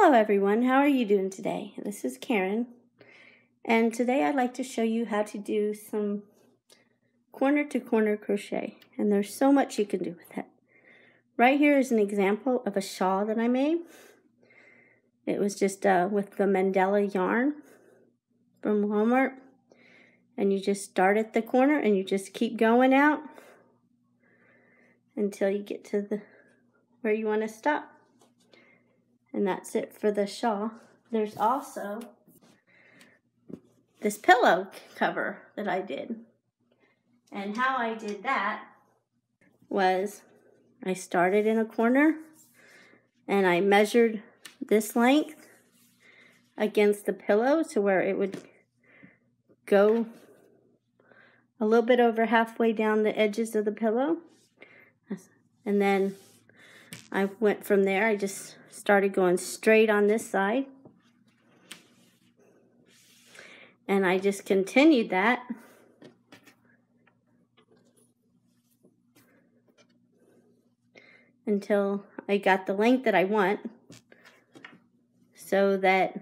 Hello everyone, how are you doing today? This is Karen, and today I'd like to show you how to do some corner to corner crochet, and there's so much you can do with it. Right here is an example of a shawl that I made. It was just with the Mandela yarn from Walmart, and you just start at the corner and you just keep going out until you get to where you want to stop. And that's it for the shawl. There's also this pillow cover that I did. And how I did that was I started in a corner and I measured this length against the pillow to where it would go a little bit over halfway down the edges of the pillow. And then I went from there. I just started going straight on this side. And I just continued that until I got the length that I want, so that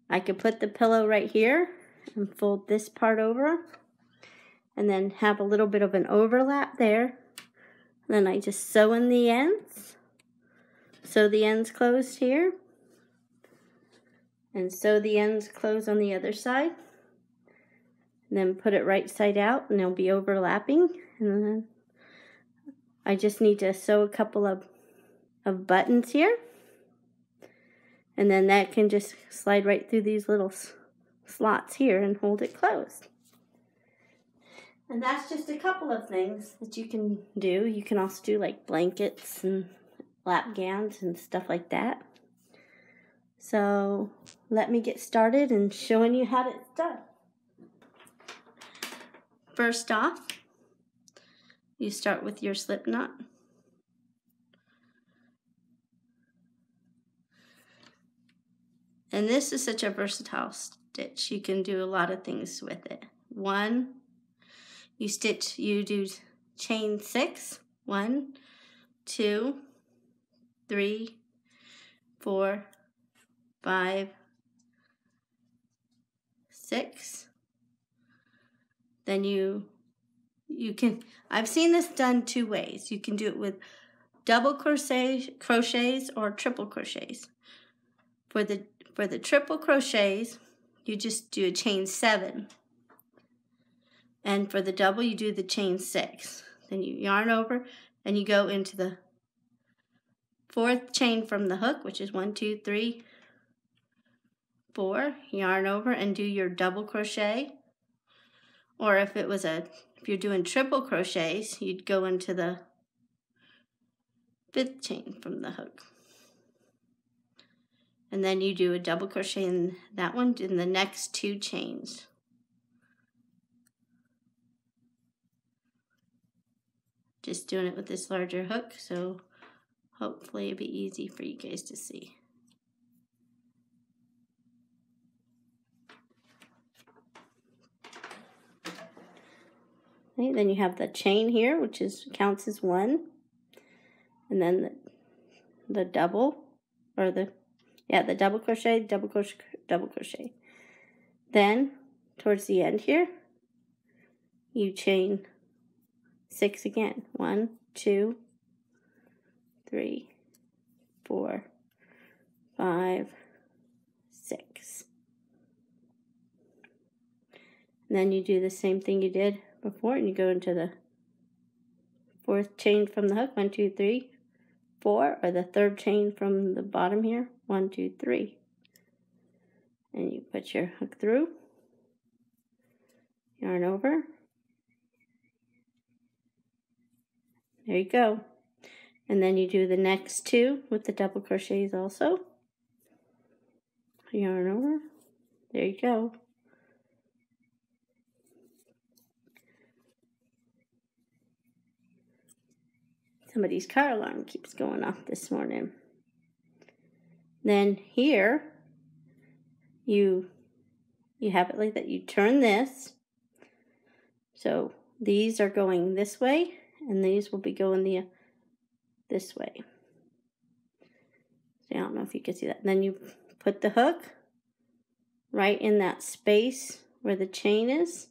I could put the pillow right here and fold this part over and then have a little bit of an overlap there. Then I just sew in the ends. Sew the ends closed here, and sew the ends closed on the other side. And then put it right side out, and they'll be overlapping. And then I just need to sew a couple of buttons here, and then that can just slide right through these little slots here and hold it closed. And that's just a couple of things that you can do. You can also do like blankets and lap gowns and stuff like that. So let me get started and showing you how it's done. First off, you start with your slip knot. And this is such a versatile stitch. You can do a lot of things with it. One, you do chain 6. 1, 2, 3, 4, 5, 6. Then you can, I've seen this done 2 ways. You can do it with double crochets or triple crochets. For the triple crochets, you just do a chain 7. And for the double, you do the chain 6. Then you yarn over and you go into the 4th chain from the hook, which is 1, 2, 3, 4. Yarn over and do your double crochet. Or if you're doing triple crochets, you'd go into the 5th chain from the hook. And then you do a double crochet in that one in the next 2 chains. Just doing it with this larger hook, so hopefully it'll be easy for you guys to see. Okay, then you have the chain here, which counts as 1, and then the double, or the double crochet, double crochet, double crochet. Then towards the end here, you chain 6 again. 1, 2, 3, 4, 5, 6. And then you do the same thing you did before, and you go into the 4th chain from the hook. 1, 2, 3, 4, or the 3rd chain from the bottom here. 1, 2, 3. And you put your hook through, yarn over. There you go. And then you do the next 2 with the double crochets also. Yarn over. There you go. Somebody's car alarm keeps going off this morning. Then here, you have it like that. You turn this. So these are going this way, and these will be going this way. I don't know if you can see that. And then you put the hook right in that space where the chain is.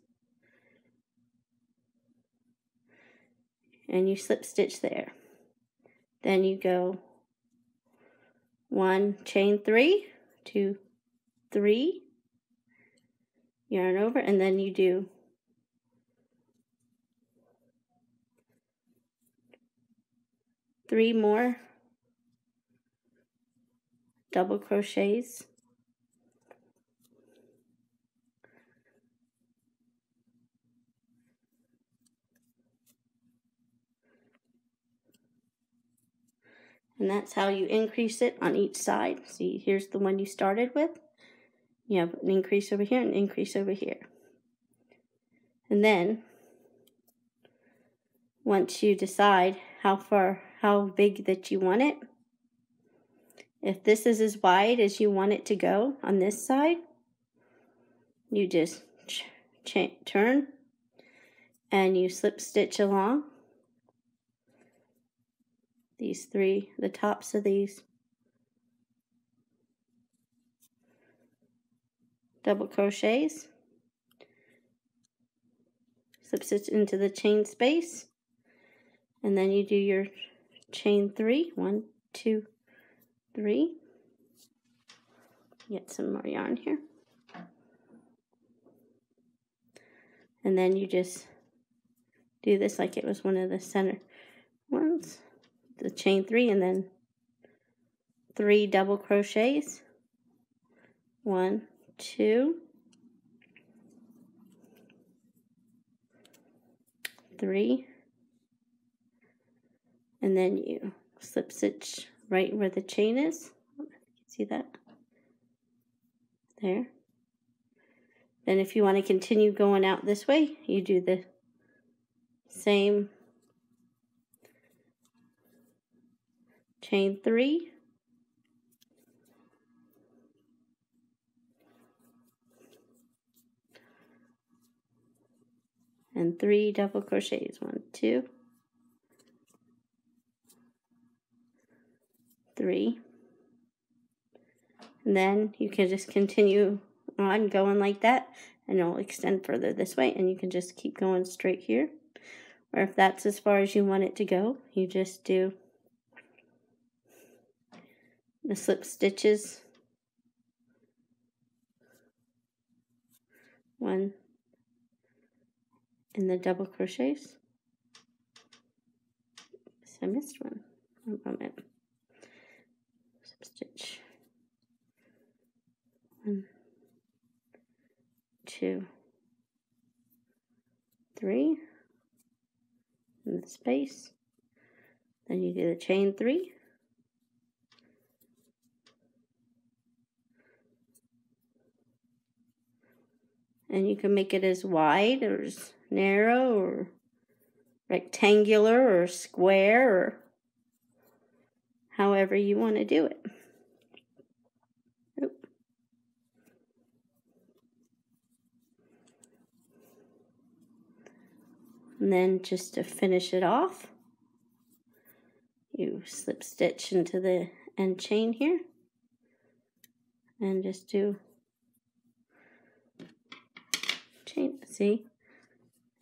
And you slip stitch there. Then you go 1, chain 3, 2, 3, yarn over, and then you do 3 more double crochets. And that's how you increase it on each side. See, here's the one you started with. You have an increase over here and an increase over here. And then, once you decide how big that you want it, if this is as wide as you want it to go on this side, you just turn and you slip stitch along these 3, the tops of these double crochets, slip stitch into the chain space, and then you do your chain 3, 1, 2, 3. Get some more yarn here. And then you just do this like it was one of the center ones. The chain 3 and then 3 double crochets. 1, 2, 3, and then you slip stitch right where the chain is. See that? There. Then if you want to continue going out this way, you do the same chain 3, and 3 double crochets. 1, 2, 3. And then you can just continue on going like that, and it'll extend further this way, and you can just keep going straight here. Or if that's as far as you want it to go, you just do the slip stitches, 1 in the double crochets. I missed one. One moment. Slip stitch, 1, 2, 3 in the space. Then you do the chain 3. And you can make it as wide or as narrow or rectangular or square or however you want to do it. Oop. And then just to finish it off, you slip stitch into the end chain here and just do chain, see?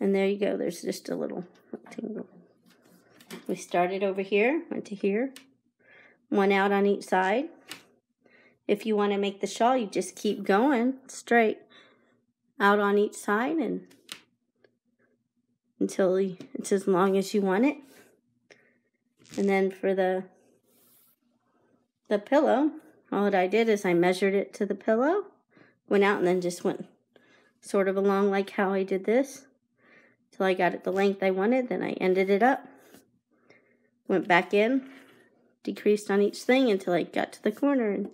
And there you go, there's just a little rectangle. We started over here, went to here, 1 out on each side. If you want to make the shawl, you just keep going straight out on each side and until it's as long as you want it. And then for the pillow, all that I did is I measured it to the pillow, went out and then just went sort of along like how I did this till I got it the length I wanted. Then I ended it up, went back in, decreased on each thing until I got to the corner, and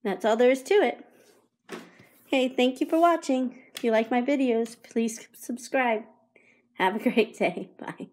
that's all there is to it. Okay, thank you for watching. If you like my videos, please subscribe. Have a great day. Bye.